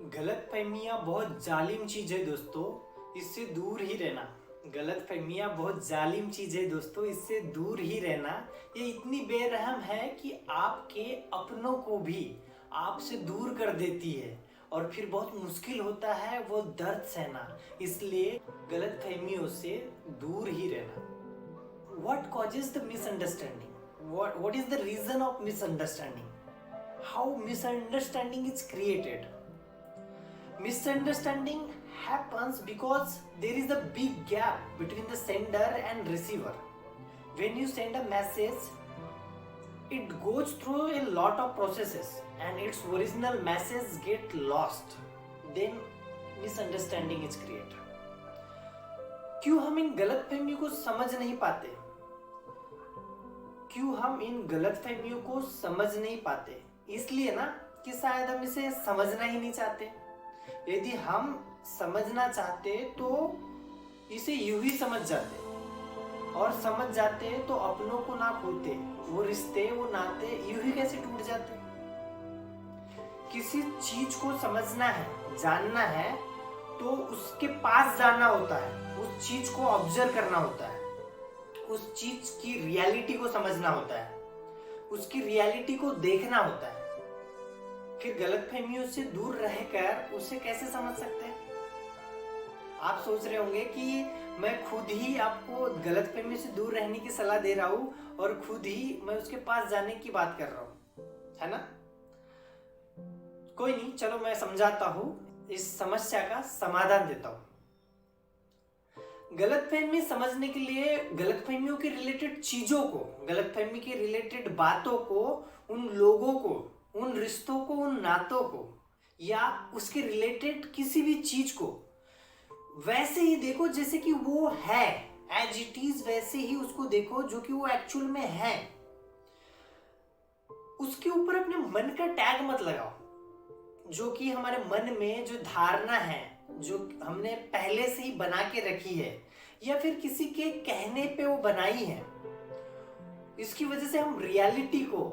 गलतफहमियां बहुत जालिम चीज है दोस्तों, इससे दूर ही रहना। गलतफहमियां बहुत जालिम चीज है दोस्तों, इससे दूर ही रहना। ये इतनी बेरहम है कि आपके अपनों को भी आपसे दूर कर देती है और फिर बहुत मुश्किल होता है वो दर्द सहना। इसलिए गलतफहमियों से दूर ही रहना। What causes the misunderstanding? What is the reason of misunderstanding? How misunderstanding is created? Misunderstanding happens because there is a big gap between the sender and receiver. When you send a message, it goes through a lot of processes and its original message get lost. Then misunderstanding is created. क्यों हम इन गलतफहमियों को समझ नहीं पाते? क्यों हम इन गलतफहमियों को समझ नहीं पाते? इसलिए ना कि शायद हम इसे समझना ही नहीं चाहते। यदि हम समझना चाहते तो इसे यूं ही समझ जाते, और समझ जाते तो अपनों को ना खोते, वो रिश्ते वो नाते यूं ही कैसे टूट जाते। किसी चीज को समझना है, जानना है, तो उसके पास जाना होता है, उस चीज को ऑब्जर्व करना होता है, उस चीज की रियलिटी को समझना होता है, उसकी रियलिटी को देखना होता है। फिर गलतफहमियों से दूर रहकर उसे कैसे समझ सकते हैं? आप सोच रहे होंगे कि मैं खुद ही आपको गलतफहमी से दूर रहने की सलाह दे रहा हूं और खुद ही मैं उसके पास जाने की बात कर रहा हूं, है ना? कोई नहीं, चलो मैं समझाता हूं, इस समस्या का समाधान देता हूं। गलतफहमी समझने के लिए गलतफहमियों के रिलेटेड चीजों को, गलतफहमी के रिलेटेड बातों को, उन लोगों को, उन रिश्तों को, उन नातों को, या उसके रिलेटेड किसी भी चीज को वैसे ही देखो जैसे कि वो है, एज इट इज वैसे ही उसको देखो जो कि वो एक्चुअल में है। उसके ऊपर अपने मन का टैग मत लगाओ। जो कि हमारे मन में जो धारणा है, जो हमने पहले से ही बना के रखी है, या फिर किसी के कहने पे वो बनाई है, इसकी वजह से हम रियलिटी को,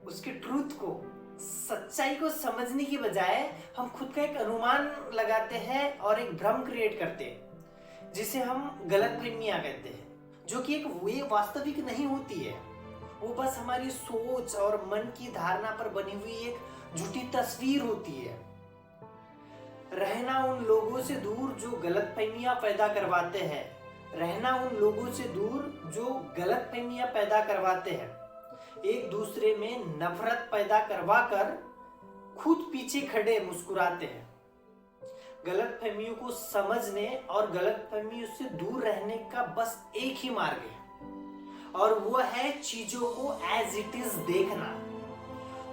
उसके ट्रूथ को, सच्चाई को समझने की बजाय हम खुद का एक अनुमान लगाते हैं और एक भ्रम क्रिएट करते हैं, जिसे हम गलतफहमियां कहते हैं, जो कि एक वे वास्तविक नहीं होती है। वो बस हमारी सोच और मन की धारणा पर बनी हुई एक झूठी तस्वीर होती है। रहना उन लोगों से दूर जो गलतफहमियां पैदा करवाते हैं, रहना उन लोगों से दूर जो गलतफहमियां पैदा करवाते हैं, एक दूसरे में नफरत पैदा करवाकर खुद पीछे खड़े मुस्कुराते हैं। गलतफहमियों को समझने और गलतफहमियों से दूर रहने का बस एक ही मार्ग है, और वो है चीजों को एज इट इज देखना।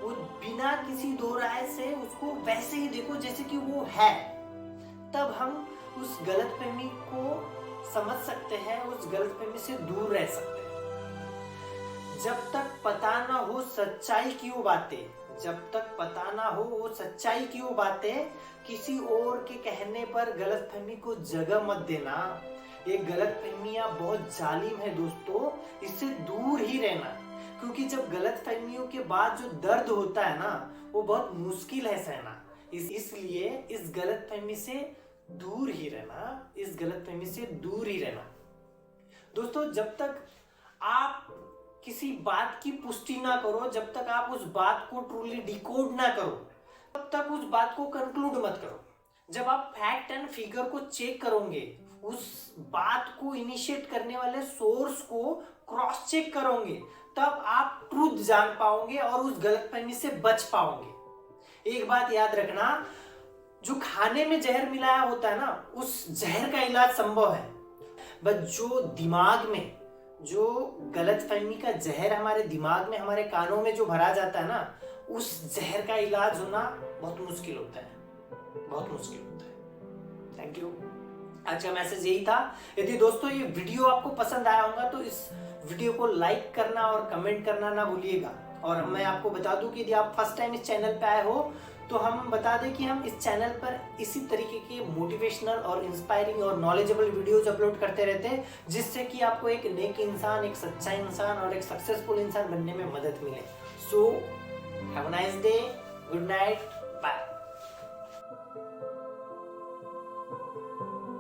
वो बिना किसी दो राय से उसको वैसे ही देखो जैसे कि वो है। तब हम उस गलतफहमी को समझ सकते हैं, उस गलतफहमी से दूर रह सकते हैं। जब तक पता ना हो सच्चाई की वो बातें, जब तक पता ना हो वो सच्चाई की वो बातें, किसी और के कहने पर गलतफहमी को जगह मत देना। ये गलतफहमियां बहुत जालिम है दोस्तों, इससे दूर ही रहना। क्योंकि जब गलतफहमियों के बाद जो दर्द होता है ना, वो बहुत मुश्किल है सहना। इसलिए इस गलतफहमी से दूर ही रहना, इस गलतफहमी से दूर ही रहना। दोस्तों, जब तक आप किसी बात की पुष्टि ना करो, जब तक आप उस बात को ट्रूली डिकोड ना करो, तब तक उस बात को कंक्लूड मत करो। जब आप फैक्ट एंड फिगर को चेक करोगे, उस बात को इनिशिएट करने वाले सोर्स को क्रॉस चेक करोगे, तब आप ट्रूथ जान पाओगे और उस गलतफहमी से बच पाओगे। एक बात याद रखना, जो खाने में जहर मिलाया होता है ना, उस जहर का इलाज संभव है, बस जो दिमाग में, जो गलतफहमी का जहर हमारे दिमाग में, हमारे कानों में जो भरा जाता है ना, उस जहर का इलाज होना बहुत मुश्किल होता है, बहुत मुश्किल होता है। Thank you. आज का मैसेज यही था। यदि दोस्तों ये वीडियो आपको पसंद आया होगा तो इस वीडियो को लाइक करना और कमेंट करना ना भूलिएगा। और मैं आपको बता दूं कि यदि आप फर्स्ट टाइम इस चैनल पे आए हो तो हम बता दें कि हम इस चैनल पर इसी तरीके के मोटिवेशनल और इंस्पायरिंग और नॉलेजेबल वीडियोज अपलोड करते रहते हैं, जिससे कि आपको एक नेक इंसान, एक सच्चा इंसान और एक सक्सेसफुल इंसान बनने में मदद मिले। So have a nice day, good night.